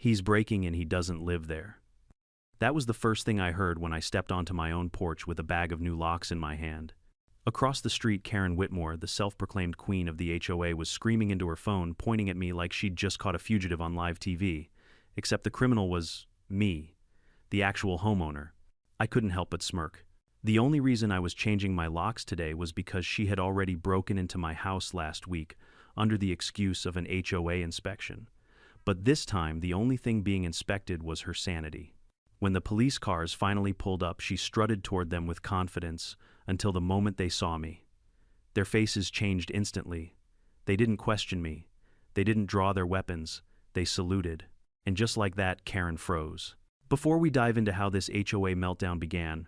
He's breaking and he doesn't live there. That was the first thing I heard when I stepped onto my own porch with a bag of new locks in my hand. Across the street, Karen Whitmore, the self-proclaimed queen of the HOA, was screaming into her phone, pointing at me like she'd just caught a fugitive on live TV. Except the criminal was me, the actual homeowner. I couldn't help but smirk. The only reason I was changing my locks today was because she had already broken into my house last week under the excuse of an HOA inspection. But this time, the only thing being inspected was her sanity. When the police cars finally pulled up, she strutted toward them with confidence until the moment they saw me. Their faces changed instantly. They didn't question me. They didn't draw their weapons. They saluted. And just like that, Karen froze. Before we dive into how this HOA meltdown began,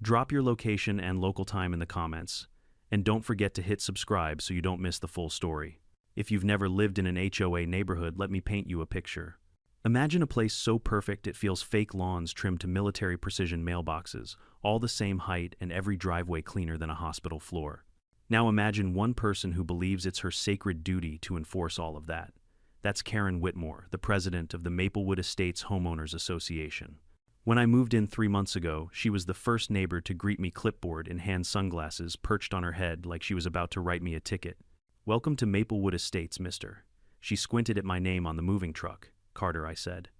drop your location and local time in the comments. And don't forget to hit subscribe so you don't miss the full story. If you've never lived in an HOA neighborhood, let me paint you a picture. Imagine a place so perfect it feels fake lawns trimmed to military precision mailboxes, all the same height and every driveway cleaner than a hospital floor. Now imagine one person who believes it's her sacred duty to enforce all of that. That's Karen Whitmore, the president of the Maplewood Estates Homeowners Association. When I moved in 3 months ago, she was the first neighbor to greet me, clipboard in hand, sunglasses perched on her head like she was about to write me a ticket. "Welcome to Maplewood Estates, mister." She squinted at my name on the moving truck. "Carter," I said.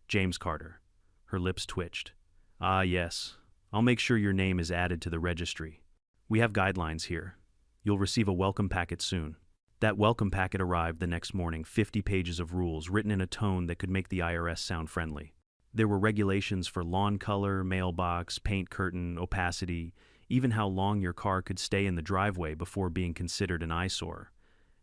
"James Carter." Her lips twitched. "Ah, yes. I'll make sure your name is added to the registry. We have guidelines here. You'll receive a welcome packet soon." That welcome packet arrived the next morning, 50 pages of rules written in a tone that could make the IRS sound friendly. There were regulations for lawn color, mailbox, paint curtain, opacity, even how long your car could stay in the driveway before being considered an eyesore.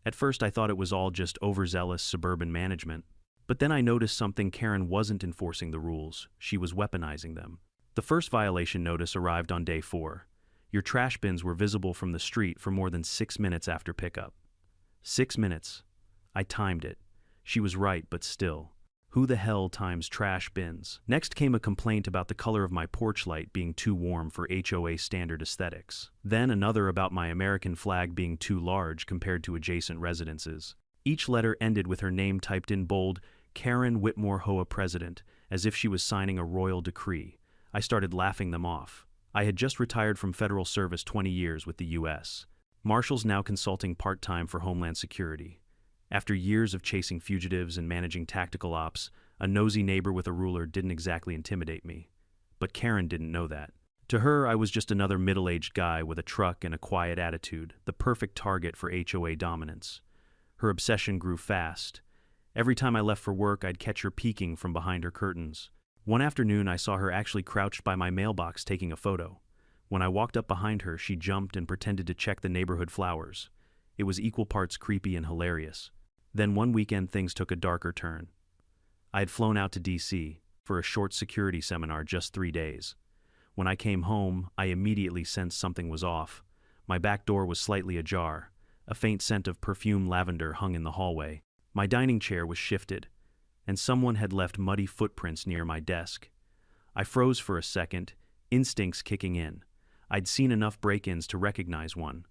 At first I thought it was all just overzealous suburban management. But then I noticed something. Karen wasn't enforcing the rules, she was weaponizing them. The first violation notice arrived on day 4. Your trash bins were visible from the street for more than 6 minutes after pickup. 6 minutes. I timed it. She was right, but still. Who the hell times trash bins? Next came a complaint about the color of my porch light being too warm for HOA standard aesthetics. Then another about my American flag being too large compared to adjacent residences. Each letter ended with her name typed in bold, Karen Whitmore, HOA president, as if she was signing a royal decree. I started laughing them off. I had just retired from federal service 20 years with the U.S. Marshals, now consulting part-time for Homeland Security. After years of chasing fugitives and managing tactical ops, a nosy neighbor with a ruler didn't exactly intimidate me. But Karen didn't know that. To her, I was just another middle-aged guy with a truck and a quiet attitude, the perfect target for HOA dominance. Her obsession grew fast. Every time I left for work, I'd catch her peeking from behind her curtains. One afternoon, I saw her actually crouched by my mailbox taking a photo. When I walked up behind her, she jumped and pretended to check the neighborhood flowers. It was equal parts creepy and hilarious. Then one weekend, things took a darker turn. I had flown out to D.C. for a short security seminar, just 3 days. When I came home, I immediately sensed something was off. My back door was slightly ajar. A faint scent of perfume lavender hung in the hallway. My dining chair was shifted, and someone had left muddy footprints near my desk. I froze for a second, instincts kicking in. I'd seen enough break-ins to recognize one,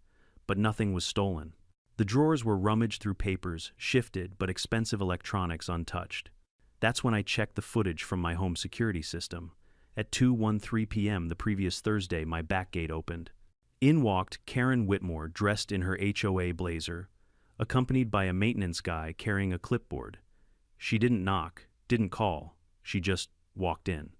but nothing was stolen. The drawers were rummaged through, papers shifted, but expensive electronics untouched. That's when I checked the footage from my home security system. At 2:13 p.m. the previous Thursday, my back gate opened. In walked Karen Whitmore, dressed in her HOA blazer, accompanied by a maintenance guy carrying a clipboard. She didn't knock, didn't call, she just walked in.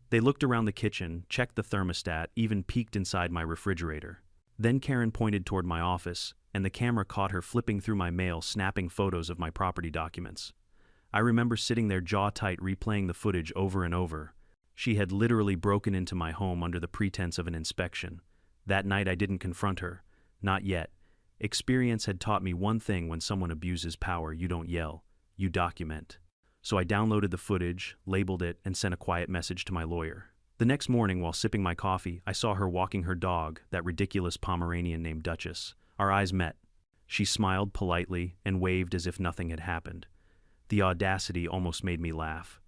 They looked around the kitchen, checked the thermostat, even peeked inside my refrigerator. Then Karen pointed toward my office, and the camera caught her flipping through my mail, snapping photos of my property documents. I remember sitting there jaw tight, replaying the footage over and over. She had literally broken into my home under the pretense of an inspection. That night I didn't confront her. Not yet. Experience had taught me one thing: when someone abuses power, you don't yell, you document. So I downloaded the footage, labeled it, and sent a quiet message to my lawyer. The next morning, while sipping my coffee, I saw her walking her dog, that ridiculous Pomeranian named Duchess. Our eyes met. She smiled politely and waved as if nothing had happened. The audacity almost made me laugh.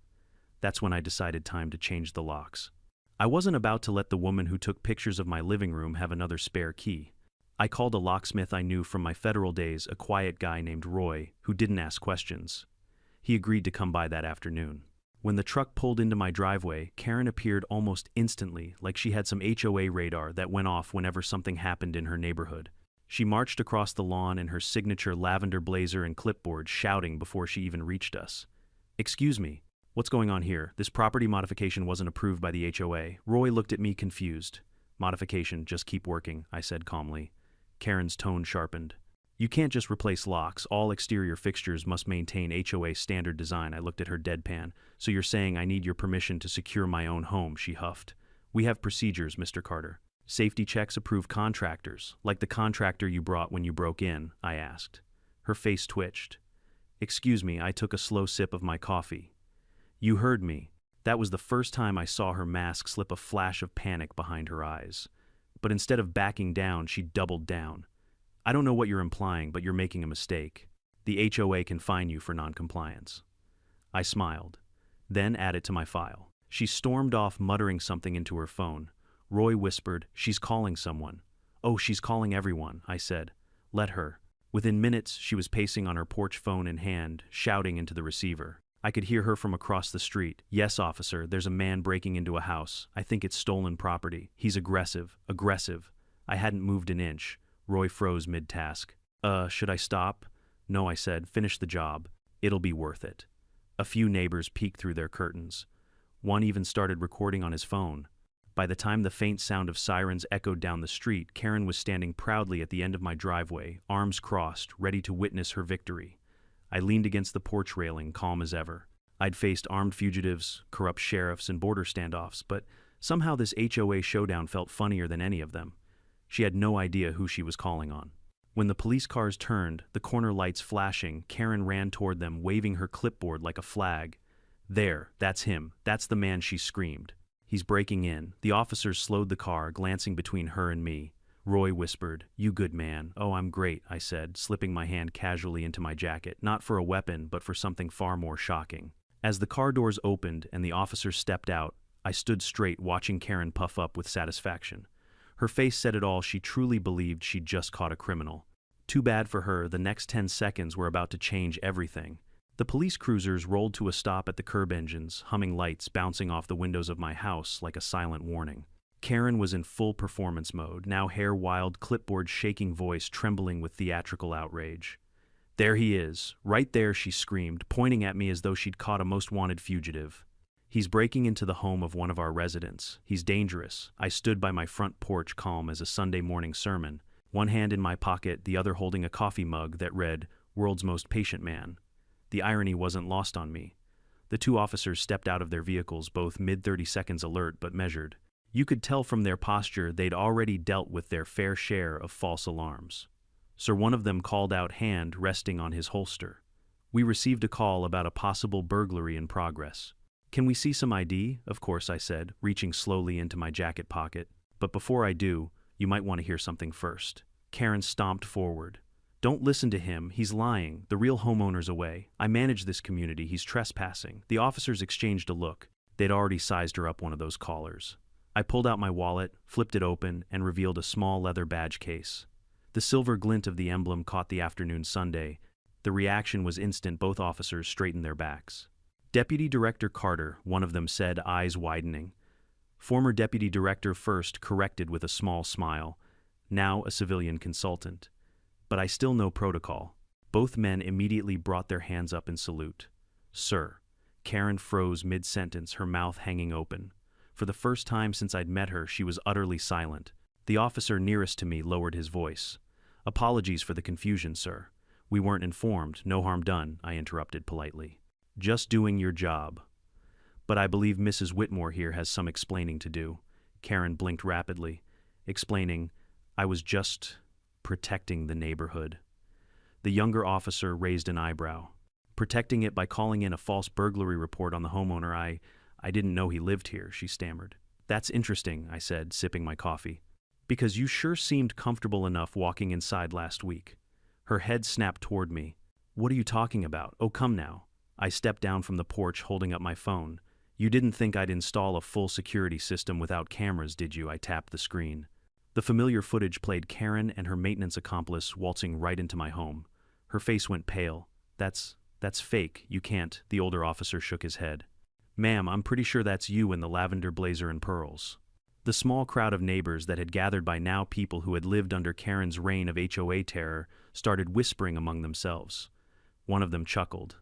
That's when I decided time to change the locks. I wasn't about to let the woman who took pictures of my living room have another spare key. I called a locksmith I knew from my federal days, a quiet guy named Roy, who didn't ask questions. He agreed to come by that afternoon. When the truck pulled into my driveway, Karen appeared almost instantly, like she had some HOA radar that went off whenever something happened in her neighborhood. She marched across the lawn in her signature lavender blazer and clipboard, shouting before she even reached us. "Excuse me, what's going on here? This property modification wasn't approved by the HOA." Roy looked at me confused. "Modification, just keep working," I said calmly. Karen's tone sharpened. "You can't just replace locks. All exterior fixtures must maintain HOA standard design." I looked at her deadpan. "So you're saying I need your permission to secure my own home?" she huffed. "We have procedures, Mr. Carter. Safety checks approve contractors, like the contractor you brought when you broke in," I asked. Her face twitched. "Excuse me," I took a slow sip of my coffee. "You heard me." That was the first time I saw her mask slip a flash of panic behind her eyes. But instead of backing down, she doubled down. "I don't know what you're implying, but you're making a mistake. The HOA can fine you for noncompliance." I smiled, then added to my file. She stormed off, muttering something into her phone. Roy whispered, "She's calling someone." "Oh, she's calling everyone," I said. "Let her." Within minutes, she was pacing on her porch, phone in hand, shouting into the receiver. I could hear her from across the street. "Yes, officer, there's a man breaking into a house. I think it's stolen property. He's aggressive. I hadn't moved an inch. Roy froze mid-task. Should I stop?" "No," I said. "Finish the job. It'll be worth it." A few neighbors peeked through their curtains. One even started recording on his phone. By the time the faint sound of sirens echoed down the street, Karen was standing proudly at the end of my driveway, arms crossed, ready to witness her victory. I leaned against the porch railing, calm as ever. I'd faced armed fugitives, corrupt sheriffs, and border standoffs, but somehow this HOA showdown felt funnier than any of them. She had no idea who she was calling on. When the police cars turned, the corner lights flashing, Karen ran toward them, waving her clipboard like a flag. "There, that's him. That's the man," she screamed. "He's breaking in." The officers slowed the car, glancing between her and me. Roy whispered, "You good man." "Oh, I'm great," I said, slipping my hand casually into my jacket, not for a weapon, but for something far more shocking. As the car doors opened and the officers stepped out, I stood straight, watching Karen puff up with satisfaction. Her face said it all. She truly believed she'd just caught a criminal. Too bad for her, the next 10 seconds were about to change everything. The police cruisers rolled to a stop at the curb engines, humming lights bouncing off the windows of my house like a silent warning. Karen was in full performance mode, now hair wild, clipboard shaking, voice trembling with theatrical outrage. "There he is, right there," she screamed, pointing at me as though she'd caught a most wanted fugitive. "He's breaking into the home of one of our residents. He's dangerous." I stood by my front porch, calm as a Sunday morning sermon, one hand in my pocket, the other holding a coffee mug that read, "World's Most Patient Man." The irony wasn't lost on me. The two officers stepped out of their vehicles, both mid-30 seconds alert but measured. You could tell from their posture they'd already dealt with their fair share of false alarms. Sir, one of them called out, hand resting on his holster. "We received a call about a possible burglary in progress." "Can we see some ID?" "Of course," I said, reaching slowly into my jacket pocket. "But before I do, you might want to hear something first." Karen stomped forward. "Don't listen to him. He's lying. The real homeowner's away. I manage this community. He's trespassing." The officers exchanged a look. They'd already sized her up one of those callers. I pulled out my wallet, flipped it open, and revealed a small leather badge case. The silver glint of the emblem caught the afternoon Sunday. The reaction was instant. Both officers straightened their backs. "Deputy Director Carter," one of them said, eyes widening. "Former Deputy Director first," corrected with a small smile. "Now a civilian consultant. But I still know protocol." Both men immediately brought their hands up in salute. "Sir." Karen froze mid-sentence, her mouth hanging open. For the first time since I'd met her, she was utterly silent. The officer nearest to me lowered his voice. "Apologies for the confusion, sir. We weren't informed. No harm done," I interrupted politely. "Just doing your job." "But I believe Mrs. Whitmore here has some explaining to do." Karen blinked rapidly. "Explaining, I was just protecting the neighborhood." The younger officer raised an eyebrow. "Protecting it by calling in a false burglary report on the homeowner. I didn't know he lived here," she stammered. "That's interesting," I said, sipping my coffee. "Because you sure seemed comfortable enough walking inside last week." Her head snapped toward me. "What are you talking about? Oh, come now." I stepped down from the porch, holding up my phone. "You didn't think I'd install a full security system without cameras, did you?" I tapped the screen. The familiar footage played Karen and her maintenance accomplice waltzing right into my home. Her face went pale. That's fake. You can't." The older officer shook his head. "Ma'am, I'm pretty sure that's you in the lavender blazer and pearls." The small crowd of neighbors that had gathered by now, people who had lived under Karen's reign of HOA terror, started whispering among themselves. One of them chuckled.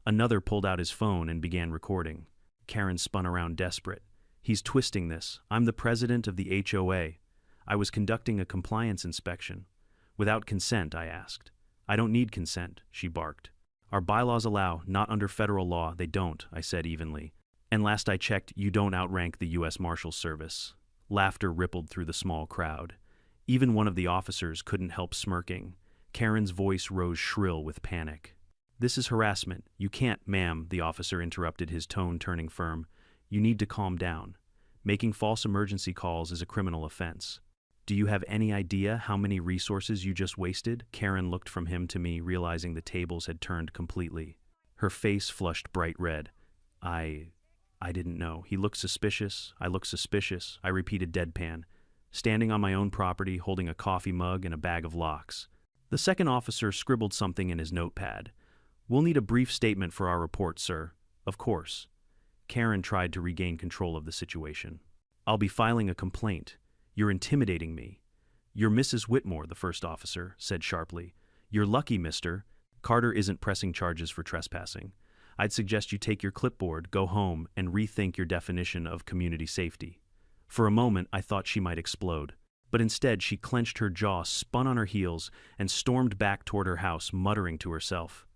Another pulled out his phone and began recording. Karen spun around desperate. "He's twisting this. I'm the president of the HOA. I was conducting a compliance inspection." "Without consent?" I asked. "I don't need consent," she barked. "Our bylaws allow, not under federal law, they don't," I said evenly. "And last I checked, you don't outrank the U.S. Marshals Service." Laughter rippled through the small crowd. Even one of the officers couldn't help smirking. Karen's voice rose shrill with panic. "This is harassment. You can't," "Ma'am," the officer interrupted, his tone turning firm. "You need to calm down. Making false emergency calls is a criminal offense." "Do you have any idea how many resources you just wasted?" Karen looked from him to me, realizing the tables had turned completely. Her face flushed bright red. I didn't know." He looked suspicious. I looked suspicious. I repeated deadpan. "Standing on my own property, holding a coffee mug and a bag of locks." The second officer scribbled something in his notepad. "We'll need a brief statement for our report, sir." "Of course." Karen tried to regain control of the situation. "I'll be filing a complaint. You're intimidating me." "You're Mrs. Whitmore," the first officer said sharply. "You're lucky, mister. Carter isn't pressing charges for trespassing. I'd suggest you take your clipboard, go home, and rethink your definition of community safety." For a moment, I thought she might explode. But instead, she clenched her jaw, spun on her heels, and stormed back toward her house, muttering to herself.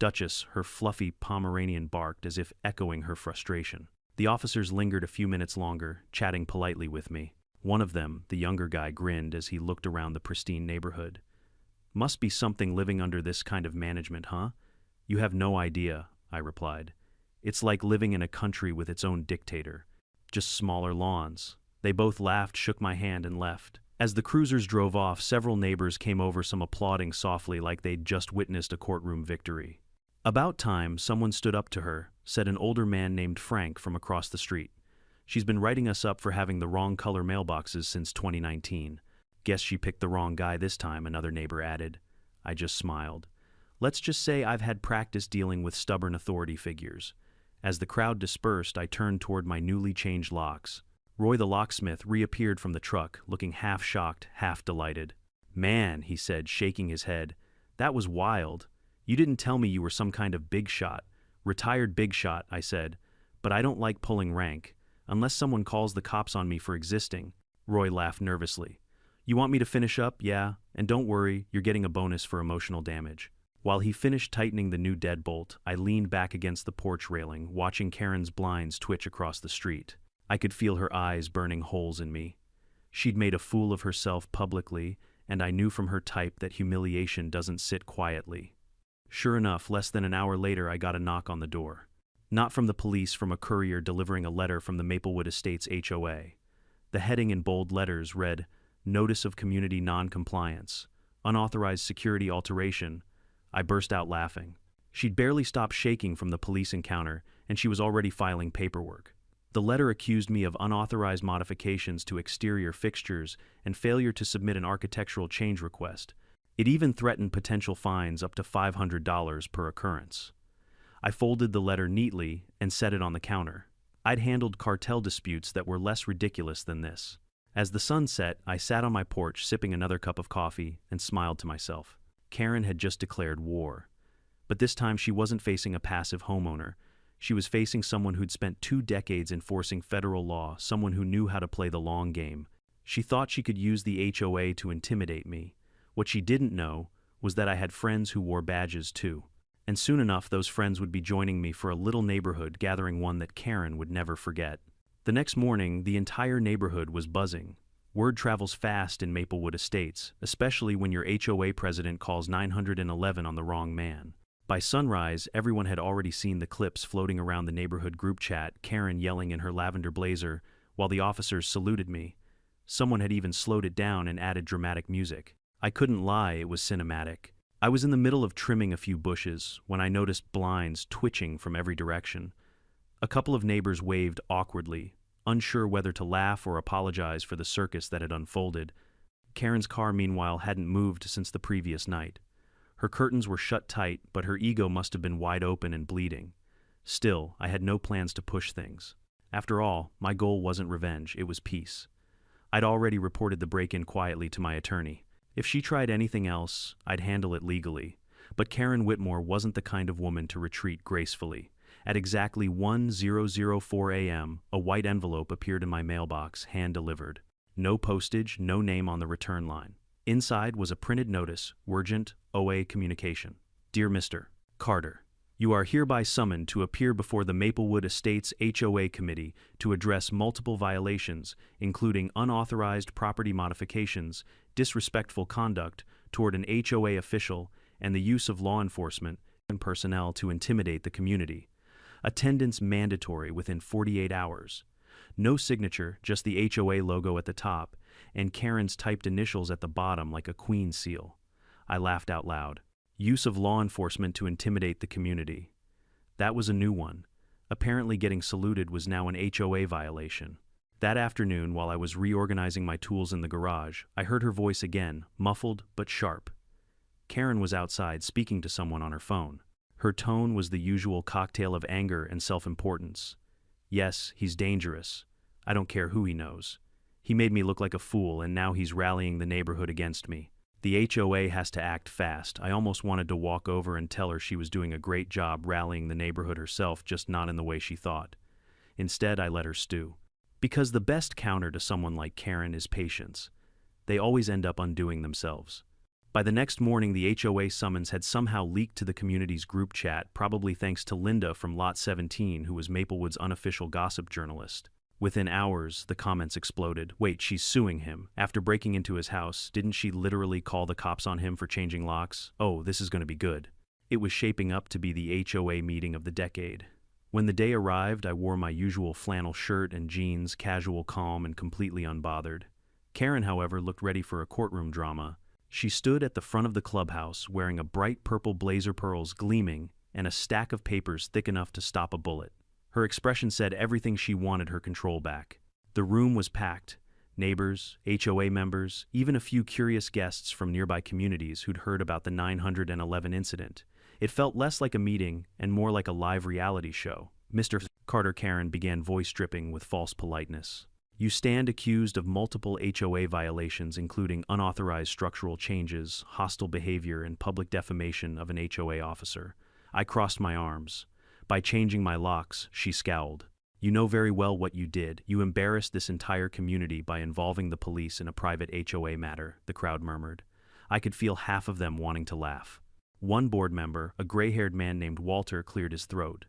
Duchess, her fluffy Pomeranian, barked as if echoing her frustration. The officers lingered a few minutes longer, chatting politely with me. One of them, the younger guy, grinned as he looked around the pristine neighborhood. "Must be something living under this kind of management, huh?" "You have no idea," I replied. "It's like living in a country with its own dictator. Just smaller lawns." They both laughed, shook my hand, and left. As the cruisers drove off, several neighbors came over, some applauding softly like they'd just witnessed a courtroom victory. About time, someone stood up to her, said an older man named Frank from across the street. "She's been writing us up for having the wrong color mailboxes since 2019. Guess she picked the wrong guy this time," another neighbor added. I just smiled. "Let's just say I've had practice dealing with stubborn authority figures." As the crowd dispersed, I turned toward my newly changed locks. Roy the locksmith reappeared from the truck, looking half shocked, half delighted. "Man," he said, shaking his head, "that was wild. You didn't tell me you were some kind of big shot." "Retired big shot," I said, "but I don't like pulling rank. Unless someone calls the cops on me for existing." Roy laughed nervously. "You want me to finish up? Yeah, and don't worry, you're getting a bonus for emotional damage." While he finished tightening the new deadbolt, I leaned back against the porch railing, watching Karen's blinds twitch across the street. I could feel her eyes burning holes in me. She'd made a fool of herself publicly, and I knew from her type that humiliation doesn't sit quietly. Sure enough, less than an hour later, I got a knock on the door. Not from the police, from a courier delivering a letter from the Maplewood Estates HOA. The heading in bold letters read, "Notice of Community Non-Compliance. Unauthorized Security Alteration." I burst out laughing. She'd barely stopped shaking from the police encounter, and she was already filing paperwork. The letter accused me of unauthorized modifications to exterior fixtures and failure to submit an architectural change request. It even threatened potential fines up to $500 per occurrence. I folded the letter neatly and set it on the counter. I'd handled cartel disputes that were less ridiculous than this. As the sun set, I sat on my porch sipping another cup of coffee and smiled to myself. Karen had just declared war. But this time she wasn't facing a passive homeowner. She was facing someone who'd spent 2 decades enforcing federal law, someone who knew how to play the long game. She thought she could use the HOA to intimidate me. What she didn't know was that I had friends who wore badges too. And soon enough, those friends would be joining me for a little neighborhood gathering, one that Karen would never forget. The next morning, the entire neighborhood was buzzing. Word travels fast in Maplewood Estates, especially when your HOA president calls 911 on the wrong man. By sunrise, everyone had already seen the clips floating around the neighborhood group chat, Karen yelling in her lavender blazer, while the officers saluted me. Someone had even slowed it down and added dramatic music. I couldn't lie, it was cinematic. I was in the middle of trimming a few bushes when I noticed blinds twitching from every direction. A couple of neighbors waved awkwardly, unsure whether to laugh or apologize for the circus that had unfolded. Karen's car, meanwhile, hadn't moved since the previous night. Her curtains were shut tight, but her ego must have been wide open and bleeding. Still, I had no plans to push things. After all, my goal wasn't revenge, it was peace. I'd already reported the break-in quietly to my attorney. If she tried anything else, I'd handle it legally. But Karen Whitmore wasn't the kind of woman to retreat gracefully. At exactly 10:04 a.m., a white envelope appeared in my mailbox, hand-delivered. No postage, no name on the return line. Inside was a printed notice, urgent, HOA communication. Dear Mr. Carter, you are hereby summoned to appear before the Maplewood Estates HOA Committee to address multiple violations, including unauthorized property modifications, disrespectful conduct toward an HOA official, and the use of law enforcement and personnel to intimidate the community. Attendance mandatory within 48 hours. No signature, just the HOA logo at the top, and Karen's typed initials at the bottom like a queen seal. I laughed out loud. Use of law enforcement to intimidate the community. That was a new one. Apparently getting saluted was now an HOA violation. That afternoon, while I was reorganizing my tools in the garage, I heard her voice again, muffled but sharp. Karen was outside speaking to someone on her phone. Her tone was the usual cocktail of anger and self-importance. Yes, he's dangerous. I don't care who he knows. He made me look like a fool, and now he's rallying the neighborhood against me. The HOA has to act fast. I almost wanted to walk over and tell her she was doing a great job rallying the neighborhood herself, just not in the way she thought. Instead, I let her stew. Because the best counter to someone like Karen is patience. They always end up undoing themselves. By the next morning, the HOA summons had somehow leaked to the community's group chat, probably thanks to Linda from Lot 17, who was Maplewood's unofficial gossip journalist. Within hours, the comments exploded. Wait, she's suing him. After breaking into his house, didn't she literally call the cops on him for changing locks? Oh, this is going to be good. It was shaping up to be the HOA meeting of the decade. When the day arrived, I wore my usual flannel shirt and jeans, casual, calm, and completely unbothered. Karen, however, looked ready for a courtroom drama. She stood at the front of the clubhouse, wearing a bright purple blazer, pearls gleaming, and a stack of papers thick enough to stop a bullet. Her expression said everything she wanted her control back. The room was packed. Neighbors, HOA members, even a few curious guests from nearby communities who'd heard about the 911 incident. It felt less like a meeting and more like a live reality show. Mr. Carter, Karen began voice dripping with false politeness. You stand accused of multiple HOA violations, including unauthorized structural changes, hostile behavior, and public defamation of an HOA officer. I crossed my arms. By changing my locks, she scowled. You know very well what you did. You embarrassed this entire community by involving the police in a private HOA matter, the crowd murmured. I could feel half of them wanting to laugh. One board member, a gray-haired man named Walter, cleared his throat.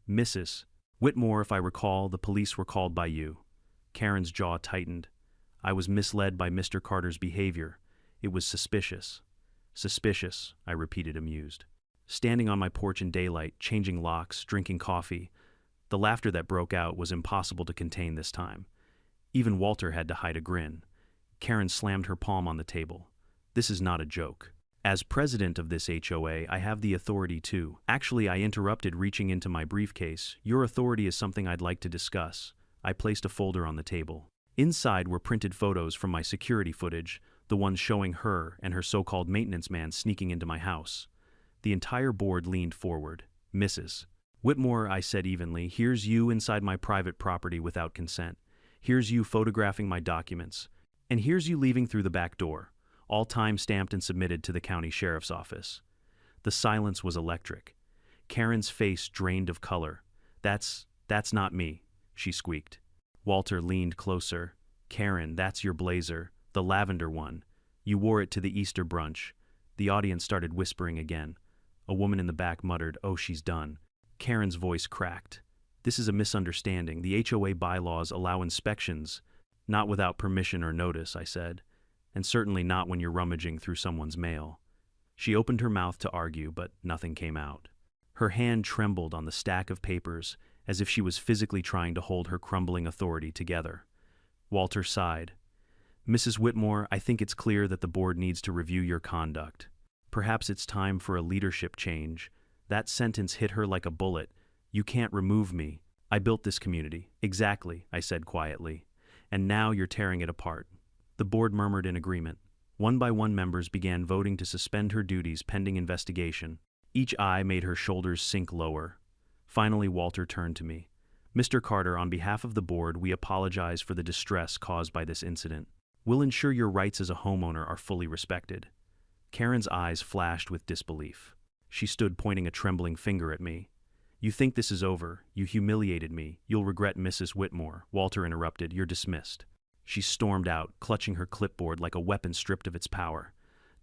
Mrs. Whitmore, if I recall, the police were called by you. Karen's jaw tightened. I was misled by Mr. Carter's behavior. It was suspicious. Suspicious, I repeated, amused. Standing on my porch in daylight, changing locks, drinking coffee. The laughter that broke out was impossible to contain this time. Even Walter had to hide a grin. Karen slammed her palm on the table. This is not a joke. As president of this HOA, I have the authority to. Actually, I interrupted, reaching into my briefcase. Your authority is something I'd like to discuss. I placed a folder on the table. Inside were printed photos from my security footage, the ones showing her and her so-called maintenance man sneaking into my house. The entire board leaned forward. Mrs. Whitmore, I said evenly, here's you inside my private property without consent. Here's you photographing my documents. And here's you leaving through the back door, all time-stamped and submitted to the county sheriff's office. The silence was electric. Karen's face drained of color. That's not me, she squeaked. Walter leaned closer. Karen, that's your blazer, the lavender one. You wore it to the Easter brunch. The audience started whispering again. A woman in the back muttered, "Oh, she's done." Karen's voice cracked. This is a misunderstanding. The HOA bylaws allow inspections, not without permission or notice, I said, and certainly not when you're rummaging through someone's mail. She opened her mouth to argue, but nothing came out. Her hand trembled on the stack of papers, as if she was physically trying to hold her crumbling authority together. Walter sighed. Mrs. Whitmore, I think it's clear that the board needs to review your conduct. Perhaps it's time for a leadership change. That sentence hit her like a bullet. You can't remove me. I built this community. Exactly, I said quietly. And now you're tearing it apart. The board murmured in agreement. One by one, members began voting to suspend her duties pending investigation. Each eye made her shoulders sink lower. Finally, Walter turned to me. Mr. Carter, on behalf of the board, we apologize for the distress caused by this incident. We'll ensure your rights as a homeowner are fully respected. Karen's eyes flashed with disbelief. She stood pointing a trembling finger at me. You think this is over? You humiliated me. You'll regret, Mrs. Whitmore. Walter interrupted. You're dismissed. She stormed out, clutching her clipboard like a weapon stripped of its power.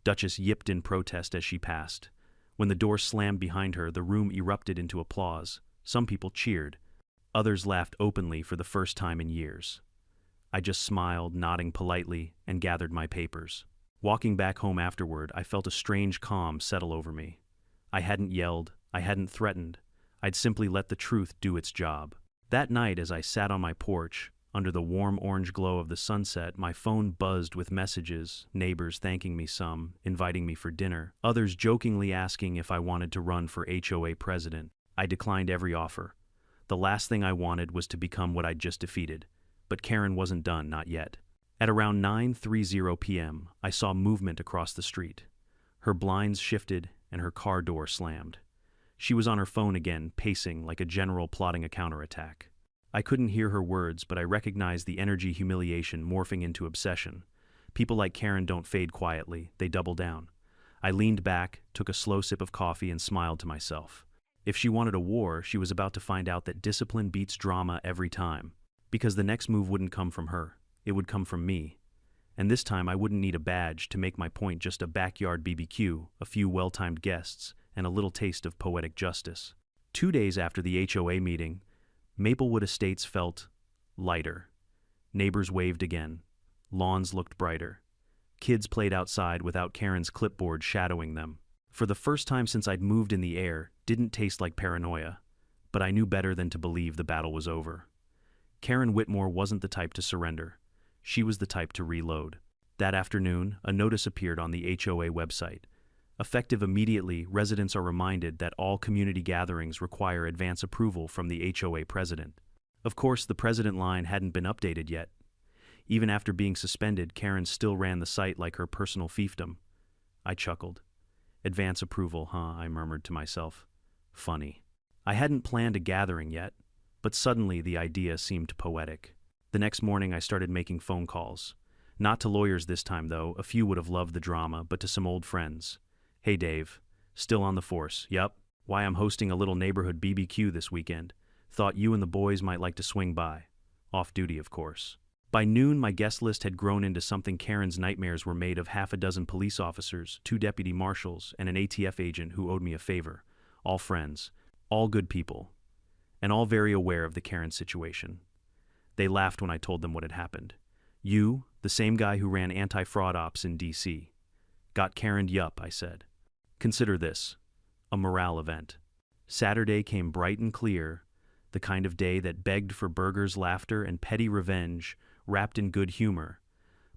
Duchess yipped in protest as she passed. When the door slammed behind her, the room erupted into applause. Some people cheered. Others laughed openly for the first time in years. I just smiled, nodding politely, and gathered my papers. Walking back home afterward, I felt a strange calm settle over me. I hadn't yelled. I hadn't threatened. I'd simply let the truth do its job. That night, as I sat on my porch, under the warm orange glow of the sunset, my phone buzzed with messages, neighbors thanking me, some inviting me for dinner, others jokingly asking if I wanted to run for HOA president. I declined every offer. The last thing I wanted was to become what I'd just defeated. But Karen wasn't done, not yet. At around 9:30 p.m., I saw movement across the street. Her blinds shifted and her car door slammed. She was on her phone again, pacing like a general plotting a counterattack. I couldn't hear her words, but I recognized the energy humiliation morphing into obsession. People like Karen don't fade quietly, they double down. I leaned back, took a slow sip of coffee, and smiled to myself. If she wanted a war, she was about to find out that discipline beats drama every time. Because the next move wouldn't come from her, it would come from me. And this time I wouldn't need a badge to make my point, just a backyard BBQ, a few well-timed guests, and a little taste of poetic justice. 2 days after the HOA meeting, Maplewood Estates felt lighter. Neighbors waved again. Lawns looked brighter. Kids played outside without Karen's clipboard shadowing them. For the first time since I'd moved in, the air didn't taste like paranoia, but I knew better than to believe the battle was over. Karen Whitmore wasn't the type to surrender. She was the type to reload. That afternoon, a notice appeared on the HOA website. Effective immediately, residents are reminded that all community gatherings require advance approval from the HOA president. Of course, the president line hadn't been updated yet. Even after being suspended, Karen still ran the site like her personal fiefdom. I chuckled. Advance approval, huh? I murmured to myself. Funny. I hadn't planned a gathering yet, but suddenly the idea seemed poetic. The next morning I started making phone calls. Not to lawyers this time, though. A few would have loved the drama, but to some old friends. Hey Dave, still on the force? Yup. Why, I'm hosting a little neighborhood BBQ this weekend. Thought you and the boys might like to swing by. Off duty, of course. By noon, my guest list had grown into something Karen's nightmares were made of: half a dozen police officers, 2 deputy marshals, and an ATF agent who owed me a favor. All friends, all good people, and all very aware of the Karen situation. They laughed when I told them what had happened. You, the same guy who ran anti-fraud ops in D.C. Got Karen'd? Yup, I said. Consider this a morale event. Saturday came bright and clear, the kind of day that begged for burgers, laughter, and petty revenge wrapped in good humor.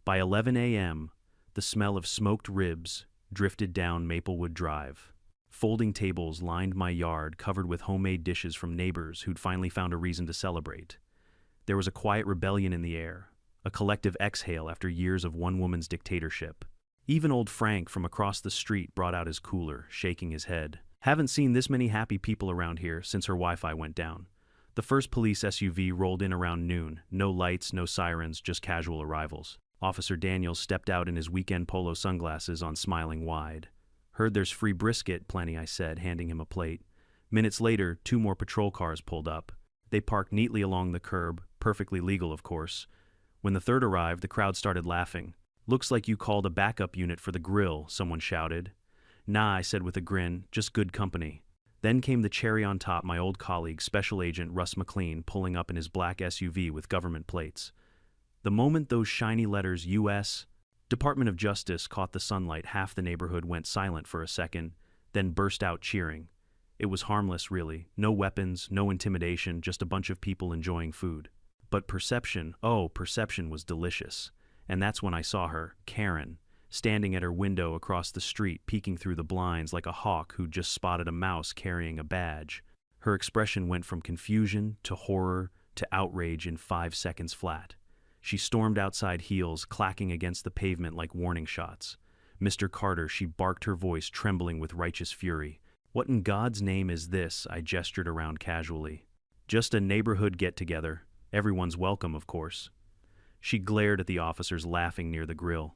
By 11 a.m., the smell of smoked ribs drifted down Maplewood Drive. Folding tables lined my yard, covered with homemade dishes from neighbors who'd finally found a reason to celebrate. There was a quiet rebellion in the air, a collective exhale after years of one woman's dictatorship. Even old Frank from across the street brought out his cooler, shaking his head. Haven't seen this many happy people around here since her Wi-Fi went down. The first police SUV rolled in around noon. No lights, no sirens, just casual arrivals. Officer Daniels stepped out in his weekend polo sunglasses on, smiling wide. Heard there's free brisket, plenty, I said, handing him a plate. Minutes later, 2 more patrol cars pulled up. They parked neatly along the curb, perfectly legal, of course. When the third arrived, the crowd started laughing. Looks like you called a backup unit for the grill, someone shouted. Nah, I said with a grin, just good company. Then came the cherry on top, my old colleague, Special Agent Russ McLean, pulling up in his black SUV with government plates. The moment those shiny letters U.S. Department of Justice caught the sunlight, half the neighborhood went silent for a second, then burst out cheering. It was harmless, really. No weapons, no intimidation, just a bunch of people enjoying food. But perception was delicious. And that's when I saw her, Karen, standing at her window across the street, peeking through the blinds like a hawk who'd just spotted a mouse carrying a badge. Her expression went from confusion to horror to outrage in 5 seconds flat. She stormed outside, heels clacking against the pavement like warning shots. Mr. Carter, she barked, her voice trembling with righteous fury. What in God's name is this? I gestured around casually. Just a neighborhood get-together. Everyone's welcome, of course. She glared at the officers laughing near the grill.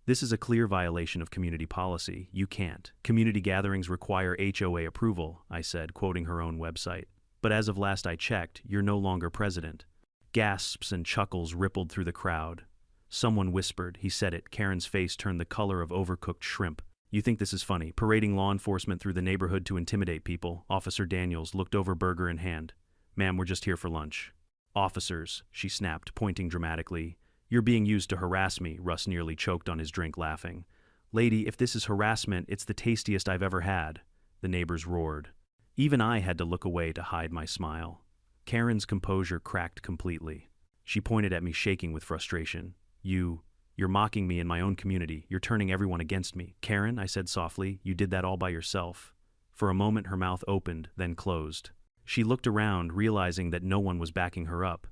This is a clear violation of community policy. You can't. Community gatherings require HOA approval, I said, quoting her own website. But as of last I checked, you're no longer president. Gasps and chuckles rippled through the crowd. Someone whispered. He said it. Karen's face turned the color of overcooked shrimp. You think this is funny? Parading law enforcement through the neighborhood to intimidate people. Officer Daniels looked over, burger in hand. Ma'am, we're just here for lunch. Officers, she snapped, pointing dramatically. You're being used to harass me. Russ nearly choked on his drink, laughing. Lady, if this is harassment, it's the tastiest I've ever had. The neighbors roared. Even I had to look away to hide my smile. Karen's composure cracked completely. She pointed at me, shaking with frustration. You're mocking me in my own community. You're turning everyone against me. Karen, I said softly, you did that all by yourself. For a moment her mouth opened, then closed. She looked around, realizing that no one was backing her up.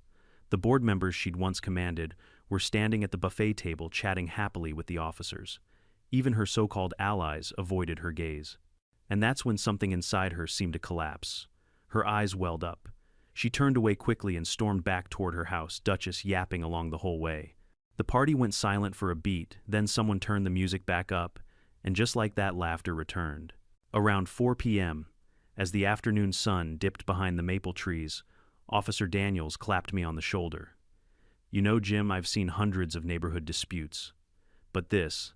The board members she'd once commanded were standing at the buffet table chatting happily with the officers. Even her so-called allies avoided her gaze. And that's when something inside her seemed to collapse. Her eyes welled up. She turned away quickly and stormed back toward her house, Duchess yapping along the whole way. The party went silent for a beat, then someone turned the music back up, and just like that, laughter returned. Around 4 p.m., as the afternoon sun dipped behind the maple trees, Officer Daniels clapped me on the shoulder. You know, Jim, I've seen hundreds of neighborhood disputes. But this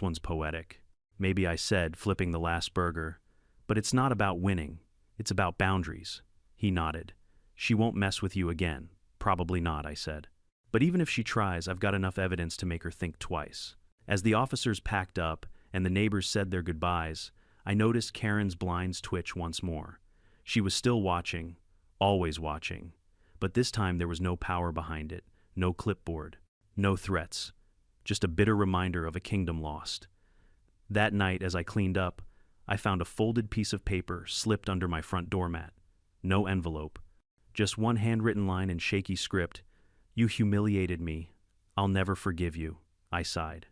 one's poetic. Maybe I said, flipping the last burger. But it's not about winning. It's about boundaries. He nodded. She won't mess with you again. Probably not, I said. But even if she tries, I've got enough evidence to make her think twice. As the officers packed up and the neighbors said their goodbyes, I noticed Karen's blinds twitch once more. She was still watching, always watching. But this time there was no power behind it, no clipboard, no threats. Just a bitter reminder of a kingdom lost. That night, as I cleaned up, I found a folded piece of paper slipped under my front doormat. No envelope. Just one handwritten line in shaky script. You humiliated me. I'll never forgive you, I sighed.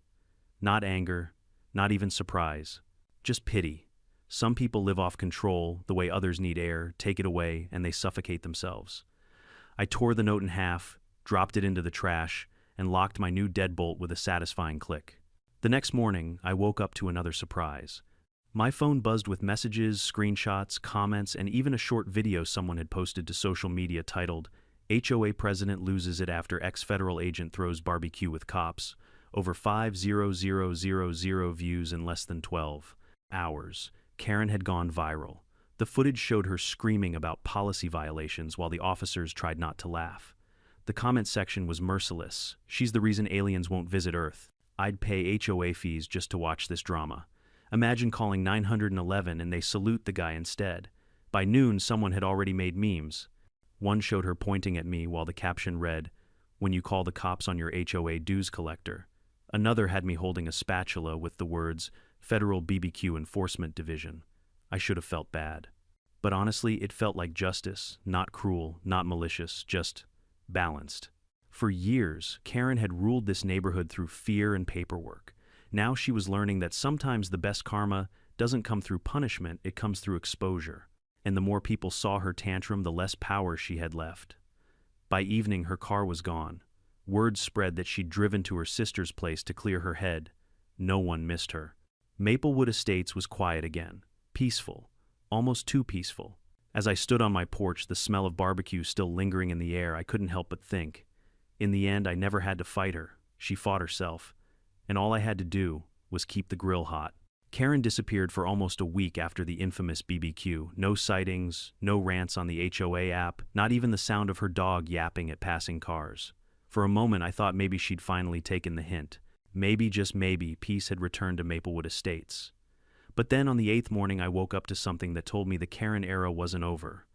Not anger, not even surprise, just pity. Some people live off control, the way others need air, take it away, and they suffocate themselves. I tore the note in half, dropped it into the trash, and locked my new deadbolt with a satisfying click. The next morning, I woke up to another surprise. My phone buzzed with messages, screenshots, comments, and even a short video someone had posted to social media titled, HOA president loses it after ex-federal agent throws barbecue with cops. Over 5,000 views in less than 12 hours. Karen had gone viral. The footage showed her screaming about policy violations while the officers tried not to laugh. The comment section was merciless. She's the reason aliens won't visit Earth. I'd pay HOA fees just to watch this drama. Imagine calling 911 and they salute the guy instead. By noon, someone had already made memes. One showed her pointing at me while the caption read, "When you call the cops on your HOA dues collector." Another had me holding a spatula with the words, Federal BBQ Enforcement Division. I should have felt bad. But honestly, it felt like justice, not cruel, not malicious, just balanced. For years, Karen had ruled this neighborhood through fear and paperwork. Now she was learning that sometimes the best karma doesn't come through punishment, it comes through exposure. And the more people saw her tantrum, the less power she had left. By evening, her car was gone. Word spread that she'd driven to her sister's place to clear her head. No one missed her. Maplewood Estates was quiet again. Peaceful. Almost too peaceful. As I stood on my porch, the smell of barbecue still lingering in the air, I couldn't help but think. In the end, I never had to fight her. She fought herself. And all I had to do was keep the grill hot. Karen disappeared for almost a week after the infamous BBQ. No sightings, no rants on the HOA app, not even the sound of her dog yapping at passing cars. For a moment, I thought maybe she'd finally taken the hint. Maybe, just maybe, peace had returned to Maplewood Estates. But then on the 8th morning, I woke up to something that told me the Karen era wasn't over.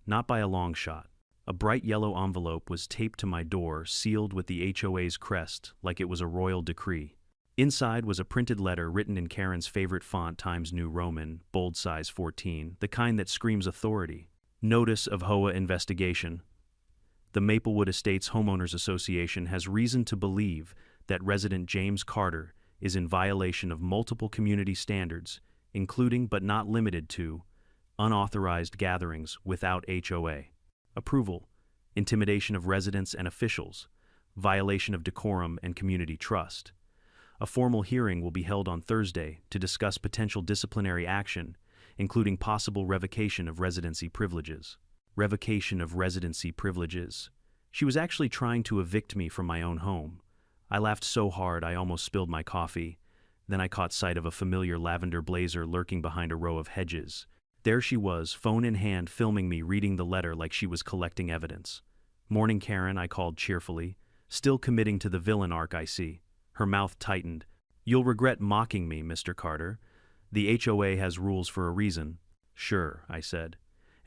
Not by a long shot. A bright yellow envelope was taped to my door, sealed with the HOA's crest, like it was a royal decree. Inside was a printed letter written in Karen's favorite font, Times New Roman, bold size 14, the kind that screams authority. Notice of HOA investigation. The Maplewood Estates Homeowners Association has reason to believe that resident James Carter is in violation of multiple community standards, including but not limited to unauthorized gatherings without HOA approval, intimidation of residents and officials, violation of decorum and community trust. A formal hearing will be held on Thursday to discuss potential disciplinary action, including possible revocation of residency privileges. Revocation of residency privileges. She was actually trying to evict me from my own home. I laughed so hard I almost spilled my coffee. Then I caught sight of a familiar lavender blazer lurking behind a row of hedges. There she was, phone in hand, filming me reading the letter like she was collecting evidence. "Morning, Karen," I called cheerfully. "Still committing to the villain arc, I see." Her mouth tightened. "You'll regret mocking me, Mr. Carter. The HOA has rules for a reason." "Sure," I said.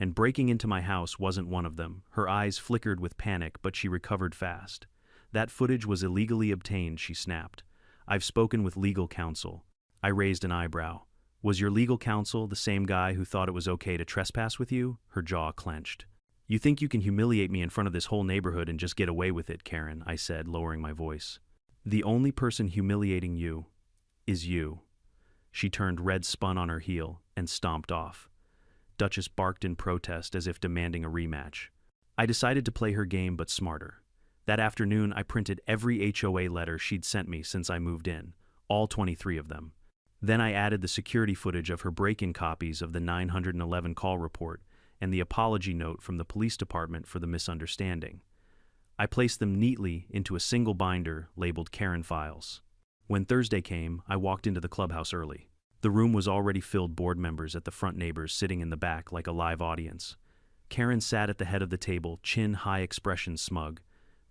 "And breaking into my house wasn't one of them." Her eyes flickered with panic, but she recovered fast. "That footage was illegally obtained," she snapped. "I've spoken with legal counsel." I raised an eyebrow. "Was your legal counsel the same guy who thought it was okay to trespass with you?" Her jaw clenched. "You think you can humiliate me in front of this whole neighborhood and just get away with it, Karen," I said, lowering my voice. "The only person humiliating you is you." She turned red, spun on her heel, and stomped off. Duchess barked in protest as if demanding a rematch. I decided to play her game, but smarter. That afternoon, I printed every HOA letter she'd sent me since I moved in, all 23 of them. Then I added the security footage of her break-in copies of the 911 call report and the apology note from the police department for the misunderstanding. I placed them neatly into a single binder labeled Karen Files. When Thursday came, I walked into the clubhouse early. The room was already filled, board members at the front, neighbors sitting in the back like a live audience. Karen sat at the head of the table, chin high, expression smug.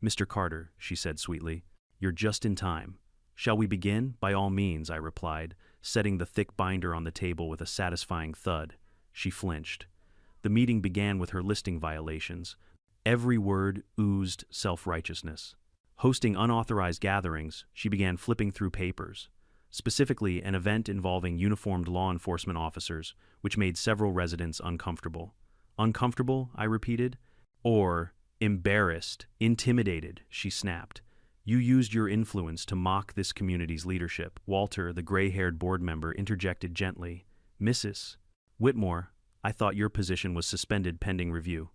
"Mr. Carter," she said sweetly, "you're just in time." "Shall we begin?" "By all means," I replied, setting the thick binder on the table with a satisfying thud. She flinched. The meeting began with her listing violations. Every word oozed self-righteousness. Hosting unauthorized gatherings, she began flipping through papers. Specifically, an event involving uniformed law enforcement officers, which made several residents uncomfortable. "Uncomfortable?" I repeated. "Or embarrassed, intimidated," she snapped. "You used your influence to mock this community's leadership." Walter, the gray-haired board member, interjected gently. "Mrs. Whitmore, I thought your position was suspended pending review."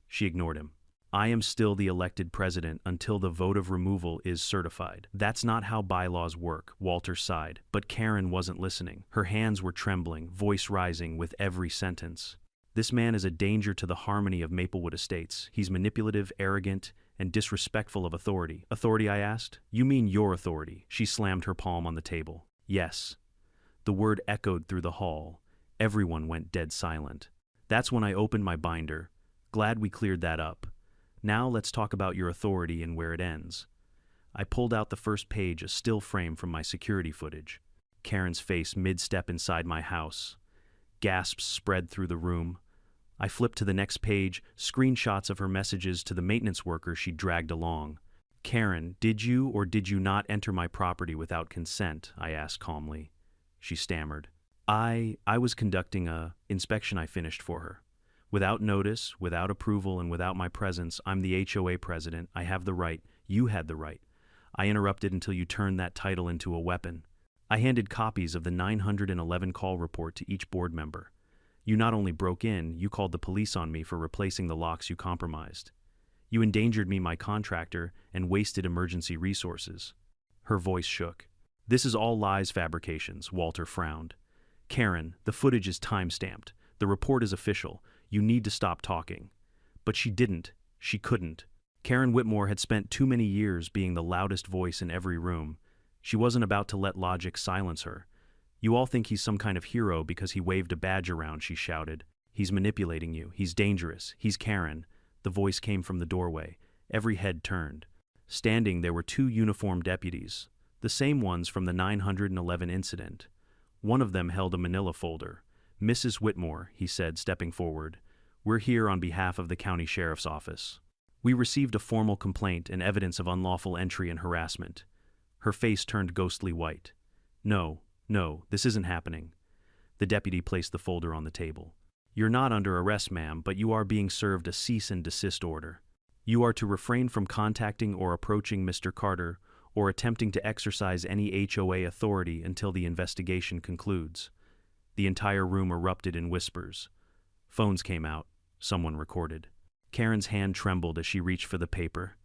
She ignored him. "I am still the elected president until the vote of removal is certified." "That's not how bylaws work," Walter sighed. But Karen wasn't listening. Her hands were trembling, voice rising with every sentence. "This man is a danger to the harmony of Maplewood Estates. He's manipulative, arrogant, and disrespectful of authority." "Authority?" I asked. "You mean your authority?" She slammed her palm on the table. "Yes." The word echoed through the hall. Everyone went dead silent. That's when I opened my binder. Glad we cleared that up. "Now let's talk about your authority and where it ends." I pulled out the first page, a still frame from my security footage. Karen's face mid-step inside my house. Gasps spread through the room. I flipped to the next page, screenshots of her messages to the maintenance worker she dragged along. "Karen, did you or did you not enter my property without consent?" I asked calmly. She stammered. I was conducting a inspection I finished for her. Without notice, without approval, and without my presence. I'm the HOA president. I have the right. You had the right. I interrupted until you turned that title into a weapon. I handed copies of the 911 call report to each board member. You not only broke in, you called the police on me for replacing the locks you compromised. You endangered me, my contractor, and wasted emergency resources. Her voice shook. "This is all lies, fabrications," Walter frowned. "Karen, the footage is time-stamped. The report is official. You need to stop talking." But she didn't. She couldn't. Karen Whitmore had spent too many years being the loudest voice in every room. She wasn't about to let logic silence her. "You all think he's some kind of hero because he waved a badge around," she shouted. "He's manipulating you. He's dangerous. He's Karen." The voice came from the doorway. Every head turned. Standing, there were two uniformed deputies, the same ones from the 911 incident. One of them held a manila folder. "Mrs. Whitmore," he said, stepping forward, "we're here on behalf of the county sheriff's office. We received a formal complaint and evidence of unlawful entry and harassment." Her face turned ghostly white. No, this isn't happening." The deputy placed the folder on the table. "You're not under arrest, ma'am, but you are being served a cease and desist order. You are to refrain from contacting or approaching Mr. Carter or attempting to exercise any HOA authority until the investigation concludes." The entire room erupted in whispers. Phones came out. Someone recorded. Karen's hand trembled as she reached for the paper.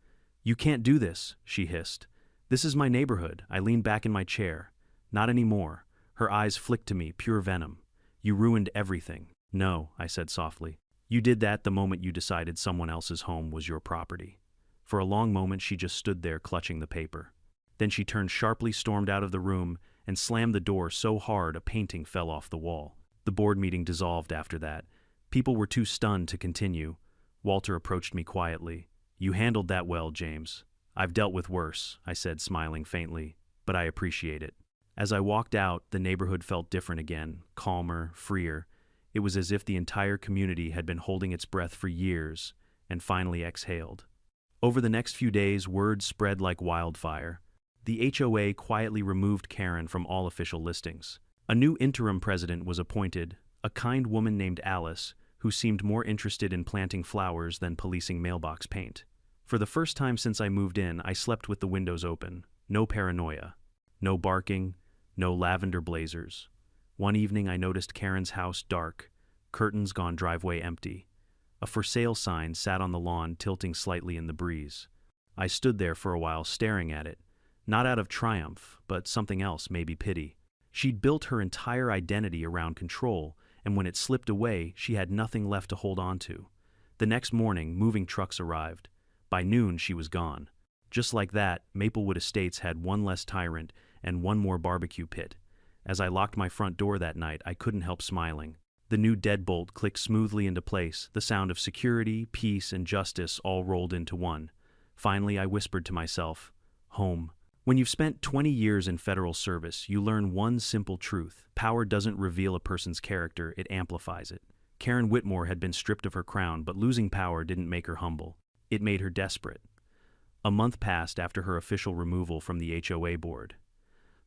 "You can't do this," she hissed. "This is my neighborhood." I leaned back in my chair. "Not anymore." Her eyes flicked to me, pure venom. "You ruined everything." "No," I said softly. "You did that the moment you decided someone else's home was your property." For a long moment she just stood there clutching the paper. Then she turned sharply, stormed out of the room, and slammed the door so hard a painting fell off the wall. The board meeting dissolved after that. People were too stunned to continue. Walter approached me quietly. "You handled that well, James." "I've dealt with worse," I said, smiling faintly, "but I appreciate it." As I walked out, the neighborhood felt different again, calmer, freer. It was as if the entire community had been holding its breath for years and finally exhaled. Over the next few days, word spread like wildfire. The HOA quietly removed Karen from all official listings. A new interim president was appointed, a kind woman named Alice, who seemed more interested in planting flowers than policing mailbox paint. For the first time since I moved in, I slept with the windows open. No paranoia. No barking. No lavender blazers. One evening I noticed Karen's house dark, curtains gone, driveway empty. A for sale sign sat on the lawn, tilting slightly in the breeze. I stood there for a while staring at it, not out of triumph, but something else, maybe pity. She'd built her entire identity around control, and when it slipped away, she had nothing left to hold on to. The next morning, moving trucks arrived. By noon, she was gone. Just like that, Maplewood Estates had one less tyrant and one more barbecue pit. As I locked my front door that night, I couldn't help smiling. The new deadbolt clicked smoothly into place, the sound of security, peace, and justice all rolled into one. Finally, I whispered to myself, home. When you've spent 20 years in federal service, you learn one simple truth. Power doesn't reveal a person's character, it amplifies it. Karen Whitmore had been stripped of her crown, but losing power didn't make her humble. It made her desperate. A month passed after her official removal from the HOA board.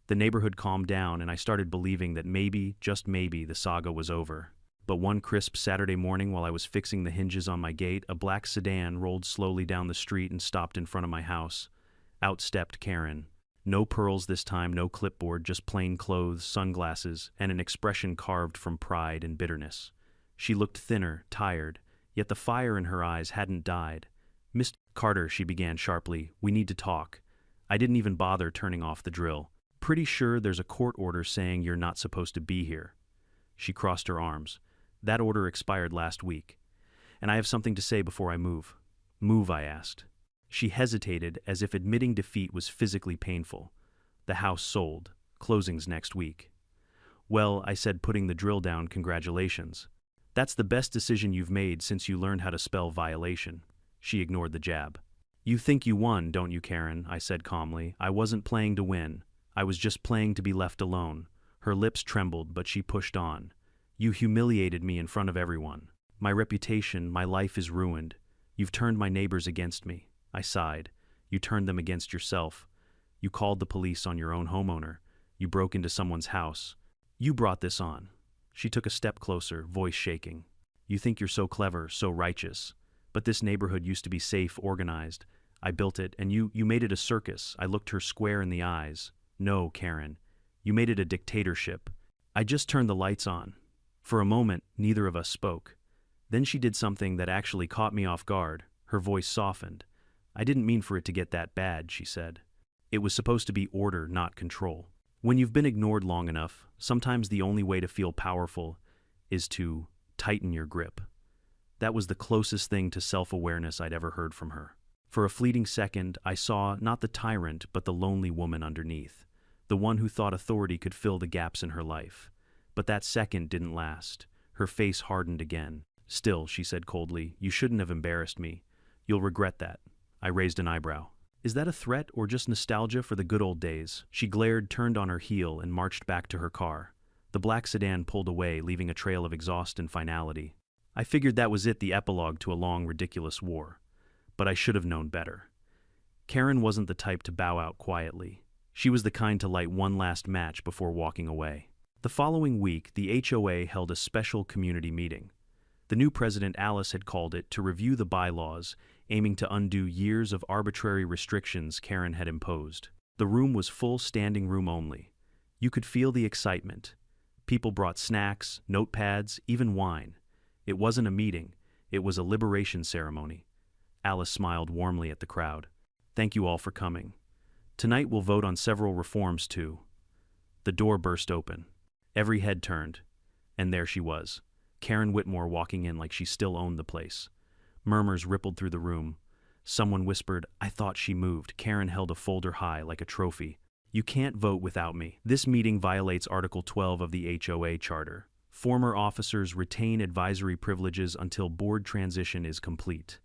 The neighborhood calmed down, and I started believing that maybe, just maybe, the saga was over. But one crisp Saturday morning, while I was fixing the hinges on my gate, a black sedan rolled slowly down the street and stopped in front of my house. Out stepped Karen. No pearls this time, no clipboard, just plain clothes, sunglasses, and an expression carved from pride and bitterness. She looked thinner, tired, yet the fire in her eyes hadn't died. "Mr. Carter," she began sharply, "we need to talk." I didn't even bother turning off the drill. "Pretty sure there's a court order saying you're not supposed to be here." She crossed her arms. "That order expired last week. And I have something to say before I move." "Move?" I asked. She hesitated, as if admitting defeat was physically painful. "The house sold. Closing's next week." "Well," I said, putting the drill down, "congratulations. That's the best decision you've made since you learned how to spell violation." She ignored the jab. "You think you won, don't you, Karen?" I said calmly. "I wasn't playing to win. I was just playing to be left alone." Her lips trembled, but she pushed on. "You humiliated me in front of everyone. My reputation, my life is ruined. You've turned my neighbors against me." I sighed. "You turned them against yourself. You called the police on your own homeowner. You broke into someone's house. You brought this on." She took a step closer, voice shaking. "You think you're so clever, so righteous. But this neighborhood used to be safe, organized. I built it, and you made it a circus." I looked her square in the eyes. "No, Karen. You made it a dictatorship. I just turned the lights on." For a moment, neither of us spoke. Then she did something that actually caught me off guard. Her voice softened. "I didn't mean for it to get that bad," she said. "It was supposed to be order, not control. When you've been ignored long enough, sometimes the only way to feel powerful is to tighten your grip." That was the closest thing to self-awareness I'd ever heard from her. For a fleeting second, I saw not the tyrant, but the lonely woman underneath, the one who thought authority could fill the gaps in her life. But that second didn't last. Her face hardened again. "Still," she said coldly, "you shouldn't have embarrassed me. You'll regret that." I raised an eyebrow. "Is that a threat or just nostalgia for the good old days?" She glared, turned on her heel, and marched back to her car. The black sedan pulled away, leaving a trail of exhaust and finality. I figured that was it, the epilogue to a long, ridiculous war. But I should have known better. Karen wasn't the type to bow out quietly. She was the kind to light one last match before walking away. The following week, the HOA held a special community meeting. The new president, Alice, had called it to review the bylaws, aiming to undo years of arbitrary restrictions Karen had imposed. The room was full, standing room only. You could feel the excitement. People brought snacks, notepads, even wine. It wasn't a meeting, it was a liberation ceremony. Alice smiled warmly at the crowd. Thank you all for coming. Tonight we'll vote on several reforms too. The door burst open. Every head turned. And there she was, Karen Whitmore walking in like she still owned the place. Murmurs rippled through the room. Someone whispered, I thought she moved. Karen held a folder high like a trophy. You can't vote without me. This meeting violates Article 12 of the HOA Charter. Former officers retain advisory privileges until board transition is complete.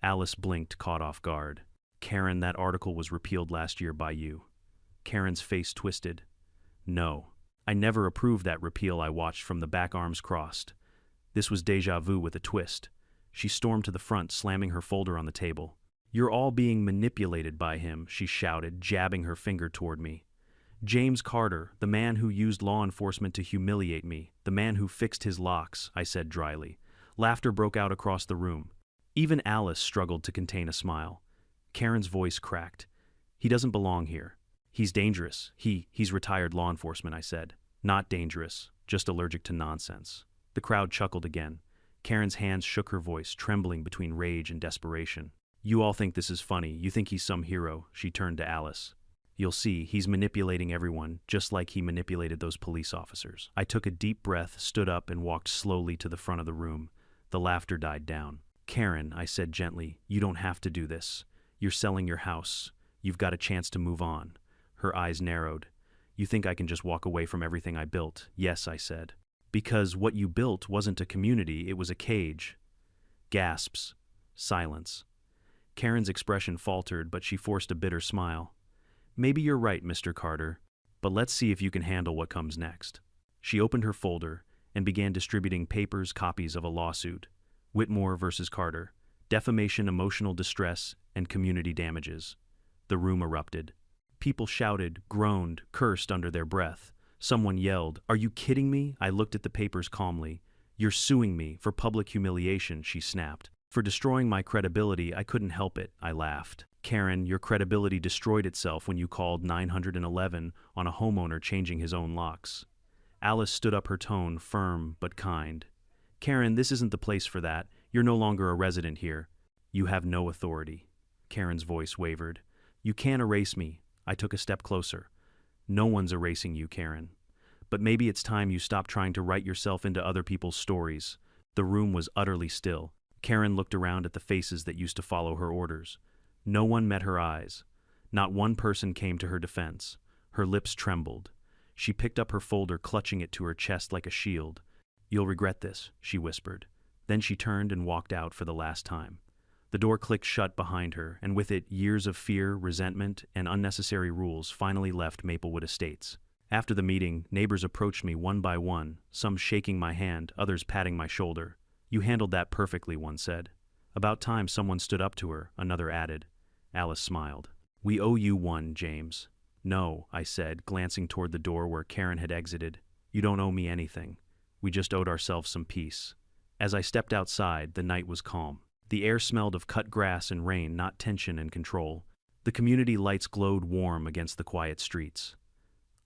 Alice blinked, caught off guard. Karen, that article was repealed last year by you. Karen's face twisted. No. I never approved that repeal. I watched from the back, arms crossed. This was déjà vu with a twist. She stormed to the front, slamming her folder on the table. You're all being manipulated by him, she shouted, jabbing her finger toward me. James Carter, the man who used law enforcement to humiliate me, the man who fixed his locks, I said dryly. Laughter broke out across the room. Even Alice struggled to contain a smile. Karen's voice cracked. He doesn't belong here. He's dangerous. He's retired law enforcement, I said. Not dangerous, just allergic to nonsense. The crowd chuckled again. Karen's hands shook, her voice trembling between rage and desperation. You all think this is funny. You think he's some hero. She turned to Alice. You'll see, he's manipulating everyone, just like he manipulated those police officers. I took a deep breath, stood up, and walked slowly to the front of the room. The laughter died down. Karen, I said gently, you don't have to do this. You're selling your house. You've got a chance to move on. Her eyes narrowed. You think I can just walk away from everything I built? Yes, I said. Because what you built wasn't a community, it was a cage. Gasps. Silence. Karen's expression faltered, but she forced a bitter smile. Maybe you're right, Mr. Carter, but let's see if you can handle what comes next. She opened her folder and began distributing papers, copies of a lawsuit. Whitmore versus Carter. Defamation, emotional distress, and community damages. The room erupted. People shouted, groaned, cursed under their breath. Someone yelled, "Are you kidding me?" I looked at the papers calmly. "You're suing me for public humiliation," she snapped. "For destroying my credibility, I couldn't help it," I laughed. "Karen, your credibility destroyed itself when you called 911 on a homeowner changing his own locks." Alice stood up, her tone firm but kind. "Karen, this isn't the place for that. You're no longer a resident here. You have no authority." Karen's voice wavered. "You can't erase me." I took a step closer. "No one's erasing you, Karen. But maybe it's time you stop trying to write yourself into other people's stories." The room was utterly still. Karen looked around at the faces that used to follow her orders. No one met her eyes. Not one person came to her defense. Her lips trembled. She picked up her folder, clutching it to her chest like a shield. "You'll regret this," she whispered. Then she turned and walked out for the last time. The door clicked shut behind her, and with it, years of fear, resentment, and unnecessary rules finally left Maplewood Estates. After the meeting, neighbors approached me one by one, some shaking my hand, others patting my shoulder. "You handled that perfectly," one said. "About time someone stood up to her," another added. Alice smiled. "We owe you one, James." "No," I said, glancing toward the door where Karen had exited. "You don't owe me anything. We just owed ourselves some peace." As I stepped outside, the night was calm. The air smelled of cut grass and rain, not tension and control. The community lights glowed warm against the quiet streets.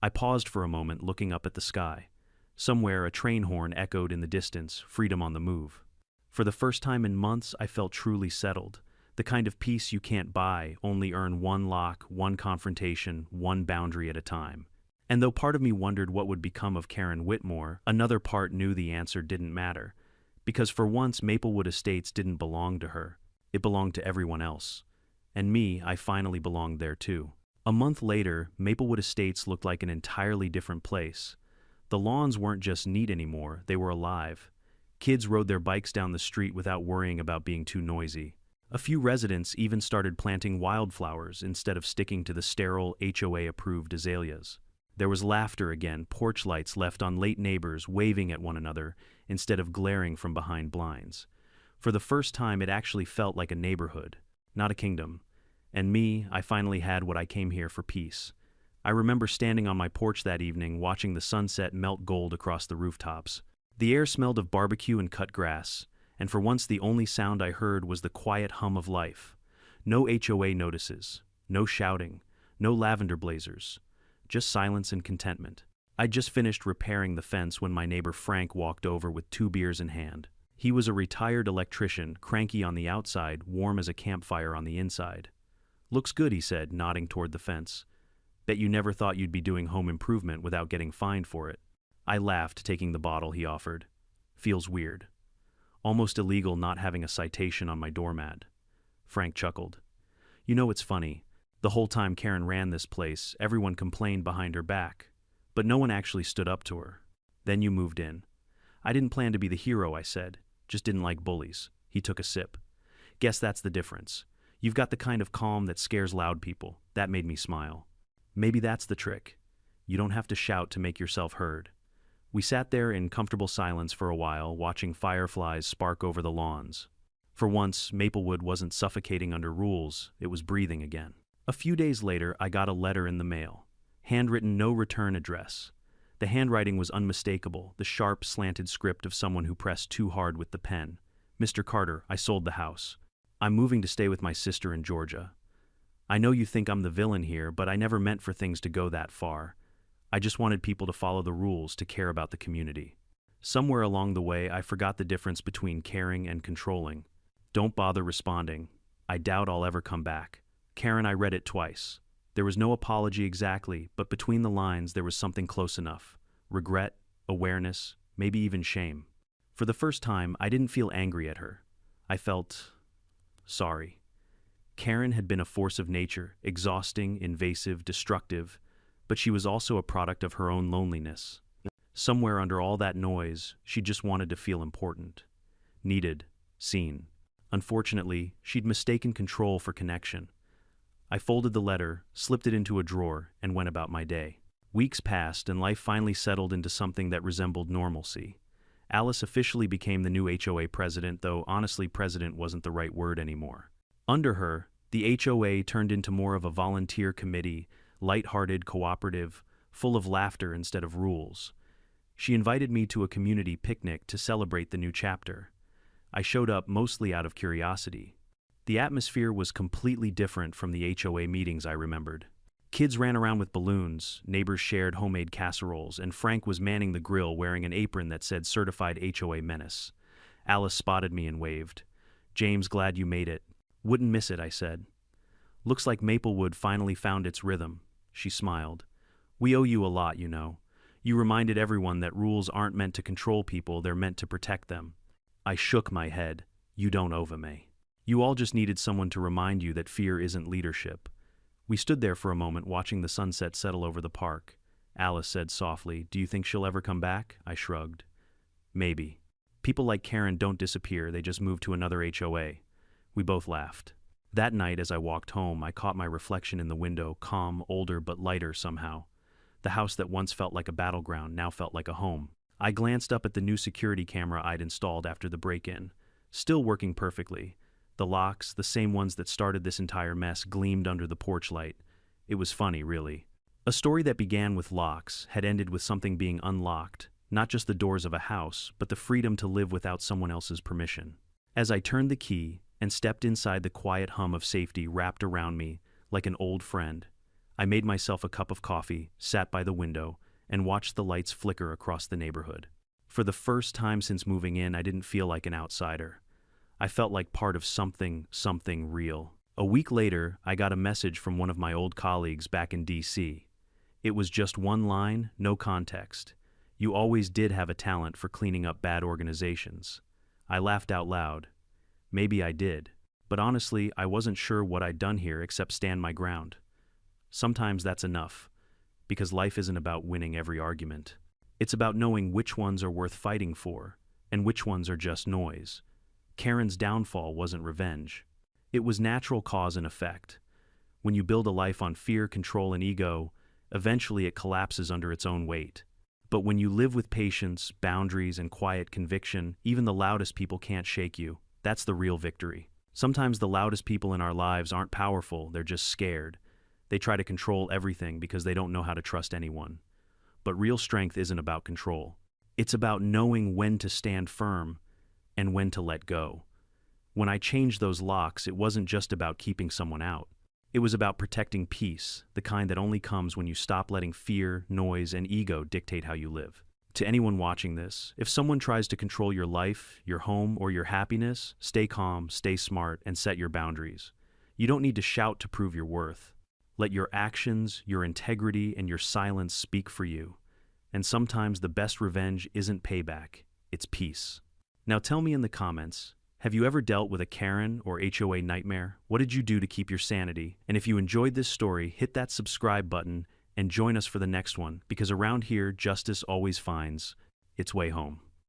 I paused for a moment, looking up at the sky. Somewhere a train horn echoed in the distance, freedom on the move. For the first time in months, I felt truly settled. The kind of peace you can't buy, only earn one lock, one confrontation, one boundary at a time. And though part of me wondered what would become of Karen Whitmore, another part knew the answer didn't matter. Because for once, Maplewood Estates didn't belong to her. It belonged to everyone else. And me, I finally belonged there too. A month later, Maplewood Estates looked like an entirely different place. The lawns weren't just neat anymore, they were alive. Kids rode their bikes down the street without worrying about being too noisy. A few residents even started planting wildflowers instead of sticking to the sterile HOA-approved azaleas. There was laughter again, porch lights left on, late neighbors waving at one another instead of glaring from behind blinds. For the first time, it actually felt like a neighborhood, not a kingdom. And me, I finally had what I came here for: peace. I remember standing on my porch that evening, watching the sunset melt gold across the rooftops. The air smelled of barbecue and cut grass, and for once the only sound I heard was the quiet hum of life. No HOA notices, no shouting, no lavender blazers. Just silence and contentment. I'd just finished repairing the fence when my neighbor Frank walked over with 2 beers in hand. He was a retired electrician, cranky on the outside, warm as a campfire on the inside. "Looks good," he said, nodding toward the fence. "Bet you never thought you'd be doing home improvement without getting fined for it." I laughed, taking the bottle he offered. "Feels weird. Almost illegal not having a citation on my doormat." Frank chuckled. "You know, it's funny. The whole time Karen ran this place, everyone complained behind her back. But no one actually stood up to her. Then you moved in." "I didn't plan to be the hero," I said. "Just didn't like bullies." He took a sip. "Guess that's the difference. You've got the kind of calm that scares loud people." That made me smile. "Maybe that's the trick. You don't have to shout to make yourself heard." We sat there in comfortable silence for a while, watching fireflies spark over the lawns. For once, Maplewood wasn't suffocating under rules, it was breathing again. A few days later, I got a letter in the mail. Handwritten, no return address. The handwriting was unmistakable, the sharp, slanted script of someone who pressed too hard with the pen. "Mr. Carter, I sold the house. I'm moving to stay with my sister in Georgia. I know you think I'm the villain here, but I never meant for things to go that far. I just wanted people to follow the rules, to care about the community." Somewhere along the way, I forgot the difference between caring and controlling. "Don't bother responding. I doubt I'll ever come back." Karen, I read it twice. There was no apology exactly, but between the lines there was something close enough. Regret, awareness, maybe even shame. For the first time, I didn't feel angry at her. I felt sorry. Karen had been a force of nature, exhausting, invasive, destructive, but she was also a product of her own loneliness. Somewhere under all that noise, she just wanted to feel important. Needed, seen. Unfortunately, she'd mistaken control for connection. I folded the letter, slipped it into a drawer, and went about my day. Weeks passed, and life finally settled into something that resembled normalcy. Alice officially became the new HOA president, though honestly president wasn't the right word anymore. Under her, the HOA turned into more of a volunteer committee, light-hearted, cooperative, full of laughter instead of rules. She invited me to a community picnic to celebrate the new chapter. I showed up mostly out of curiosity. The atmosphere was completely different from the HOA meetings I remembered. Kids ran around with balloons, neighbors shared homemade casseroles, and Frank was manning the grill wearing an apron that said Certified HOA Menace. Alice spotted me and waved. "James, glad you made it." "Wouldn't miss it," I said. "Looks like Maplewood finally found its rhythm." She smiled. "We owe you a lot, you know. You reminded everyone that rules aren't meant to control people, they're meant to protect them." I shook my head. "You don't owe me. You all just needed someone to remind you that fear isn't leadership." We stood there for a moment, watching the sunset settle over the park. Alice said softly, "Do you think she'll ever come back?" I shrugged. "Maybe. People like Karen don't disappear, they just move to another HOA." We both laughed. That night, as I walked home, I caught my reflection in the window, calm, older, but lighter somehow. The house that once felt like a battleground now felt like a home. I glanced up at the new security camera I'd installed after the break-in. Still working perfectly. The locks, the same ones that started this entire mess, gleamed under the porch light. It was funny, really. A story that began with locks had ended with something being unlocked, not just the doors of a house, but the freedom to live without someone else's permission. As I turned the key and stepped inside, the quiet hum of safety wrapped around me like an old friend. I made myself a cup of coffee, sat by the window, and watched the lights flicker across the neighborhood. For the first time since moving in, I didn't feel like an outsider. I felt like part of something real. A week later, I got a message from one of my old colleagues back in DC. It was just one line, no context. "You always did have a talent for cleaning up bad organizations." I laughed out loud. Maybe I did. But honestly, I wasn't sure what I'd done here except stand my ground. Sometimes that's enough, because life isn't about winning every argument. It's about knowing which ones are worth fighting for, and which ones are just noise. Karen's downfall wasn't revenge. It was natural cause and effect. When you build a life on fear, control, and ego, eventually it collapses under its own weight. But when you live with patience, boundaries, and quiet conviction, even the loudest people can't shake you. That's the real victory. Sometimes the loudest people in our lives aren't powerful, they're just scared. They try to control everything because they don't know how to trust anyone. But real strength isn't about control. It's about knowing when to stand firm and when to let go. When I changed those locks, it wasn't just about keeping someone out. It was about protecting peace, the kind that only comes when you stop letting fear, noise, and ego dictate how you live. To anyone watching this, if someone tries to control your life, your home, or your happiness, stay calm, stay smart, and set your boundaries. You don't need to shout to prove your worth. Let your actions, your integrity, and your silence speak for you. And sometimes the best revenge isn't payback, it's peace. Now tell me in the comments, have you ever dealt with a Karen or HOA nightmare? What did you do to keep your sanity? And if you enjoyed this story, hit that subscribe button and join us for the next one, because around here, justice always finds its way home.